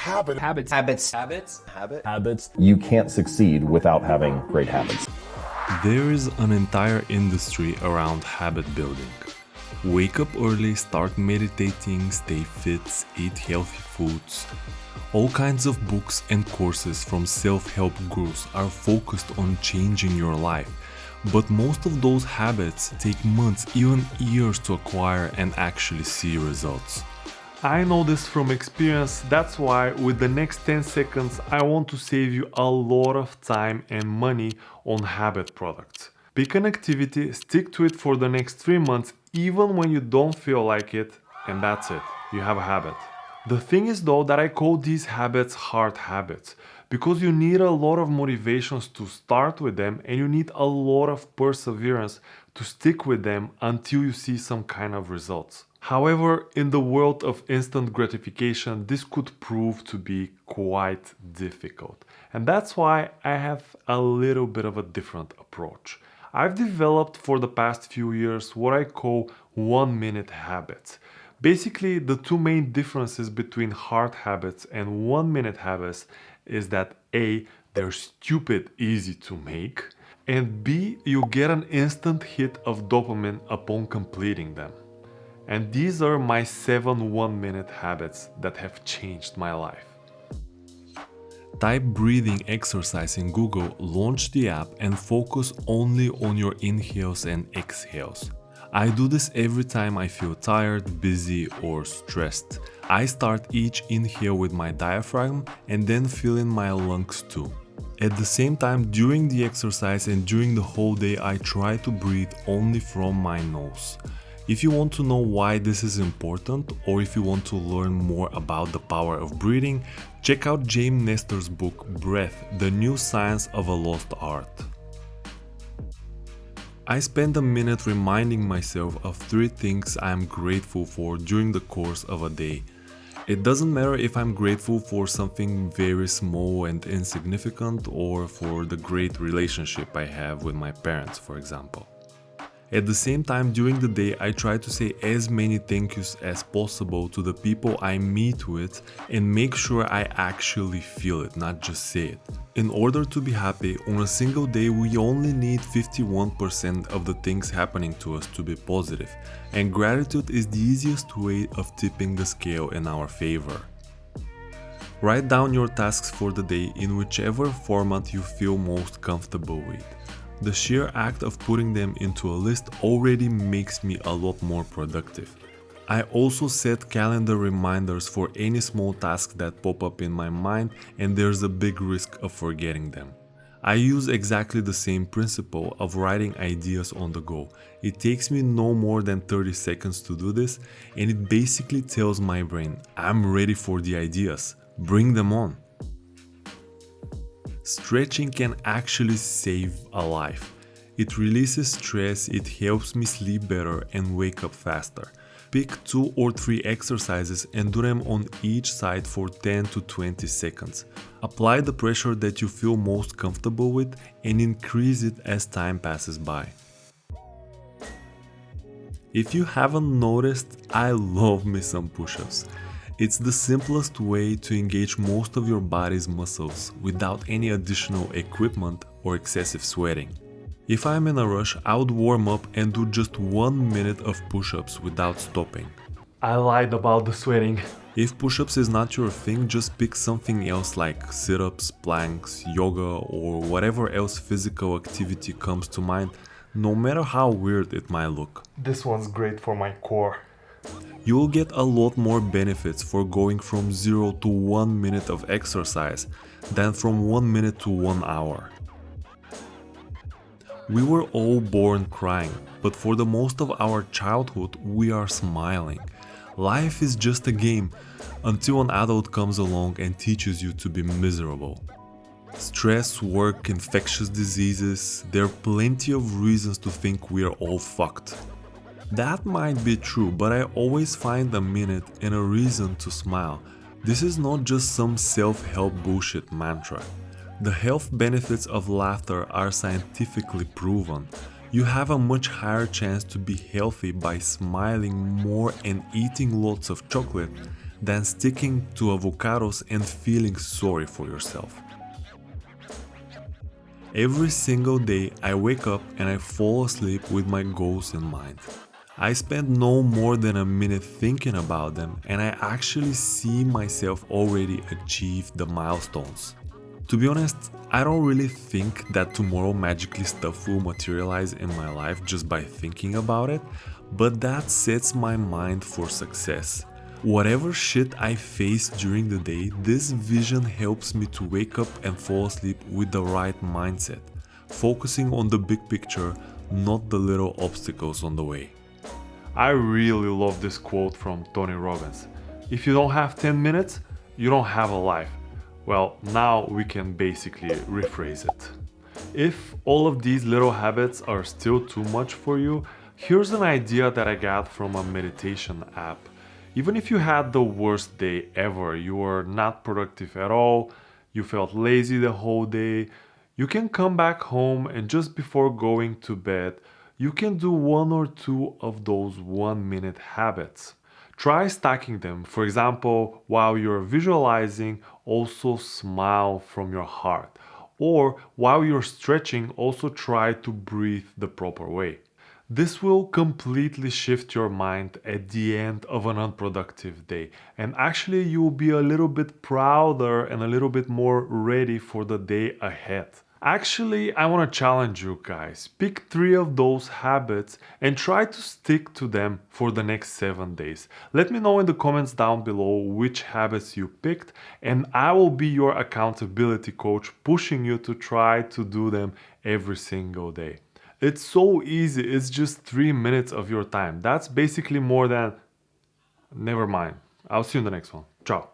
Habits. You can't succeed without having great habits. There is an entire industry around habit building. Wake up early, start meditating, stay fit, eat healthy foods. All kinds of books and courses from self-help gurus are focused on changing your life. But most of those habits take months, even years to acquire and actually see results. I know this from experience, that's why with the next 10 seconds I want to save you a lot of time and money on habit products. Pick an activity, stick to it for the next 3 months even when you don't feel like it, and that's it, you have a habit. The thing is though that I call these habits hard habits because you need a lot of motivations to start with them and you need a lot of perseverance to stick with them until you see some kind of results. However, in the world of instant gratification, this could prove to be quite difficult. And that's why I have a little bit of a different approach. I've developed for the past few years what I call 1-minute habits. Basically, the two main differences between hard habits and 1-minute habits is that A, they're stupid easy to make, and B, you get an instant hit of dopamine upon completing them. And these are my 7 1-minute habits that have changed my life. Type breathing exercise in Google, launch the app and focus only on your inhales and exhales. I do this every time I feel tired, busy or stressed. I start each inhale with my diaphragm and then fill in my lungs too. At the same time, during the exercise and during the whole day, I try to breathe only from my nose. If you want to know why this is important, or if you want to learn more about the power of breathing, check out James Nestor's book Breath, The New Science of a Lost Art. I spend a minute reminding myself of 3 things I am grateful for during the course of a day. It doesn't matter if I'm grateful for something very small and insignificant or for the great relationship I have with my parents, for example. At the same time, during the day, I try to say as many thank yous as possible to the people I meet with and make sure I actually feel it, not just say it. In order to be happy, on a single day, we only need 51% of the things happening to us to be positive, and gratitude is the easiest way of tipping the scale in our favor. Write down your tasks for the day in whichever format you feel most comfortable with. The sheer act of putting them into a list already makes me a lot more productive. I also set calendar reminders for any small tasks that pop up in my mind, and there's a big risk of forgetting them. I use exactly the same principle of writing ideas on the go. It takes me no more than 30 seconds to do this, and it basically tells my brain, I'm ready for the ideas, bring them on. Stretching can actually save a life. It releases stress, it helps me sleep better and wake up faster. Pick 2 or 3 exercises and do them on each side for 10 to 20 seconds. Apply the pressure that you feel most comfortable with and increase it as time passes by. If you haven't noticed, I love me some push-ups. It's the simplest way to engage most of your body's muscles without any additional equipment or excessive sweating. If I'm in a rush, I would warm up and do just 1 minute of push-ups without stopping. I lied about the sweating. If push-ups is not your thing, just pick something else like sit-ups, planks, yoga, or whatever else physical activity comes to mind, no matter how weird it might look. This one's great for my core. You will get a lot more benefits for going from 0 to 1 minute of exercise than from 1 minute to 1 hour. We were all born crying, but for the most of our childhood we are smiling. Life is just a game until an adult comes along and teaches you to be miserable. Stress, work, infectious diseases, there are plenty of reasons to think we are all fucked. That might be true, but I always find a minute and a reason to smile. This is not just some self-help bullshit mantra. The health benefits of laughter are scientifically proven. You have a much higher chance to be healthy by smiling more and eating lots of chocolate than sticking to avocados and feeling sorry for yourself. Every single day, I wake up and I fall asleep with my goals in mind. I spend no more than a minute thinking about them, and I actually see myself already achieve the milestones. To be honest, I don't really think that tomorrow magically stuff will materialize in my life just by thinking about it, but that sets my mind for success. Whatever shit I face during the day, this vision helps me to wake up and fall asleep with the right mindset, focusing on the big picture, not the little obstacles on the way. I really love this quote from Tony Robbins. If you don't have 10 minutes, you don't have a life. Well, now we can basically rephrase it. If all of these little habits are still too much for you, here's an idea that I got from a meditation app. Even if you had the worst day ever, you were not productive at all, you felt lazy the whole day, you can come back home and just before going to bed, you can do one or two of those 1 minute habits. Try stacking them. For example, while you're visualizing, also smile from your heart. Or while you're stretching, also try to breathe the proper way. This will completely shift your mind at the end of an unproductive day. And actually, you will be a little bit prouder and a little bit more ready for the day ahead. Actually, I want to challenge you guys. Pick 3 of those habits and try to stick to them for the next 7 days. Let me know in the comments down below which habits you picked, and I will be your accountability coach, pushing you to try to do them every single day. It's so easy, it's just 3 minutes of your time. That's basically more than... Never mind. I'll see you in the next one. Ciao.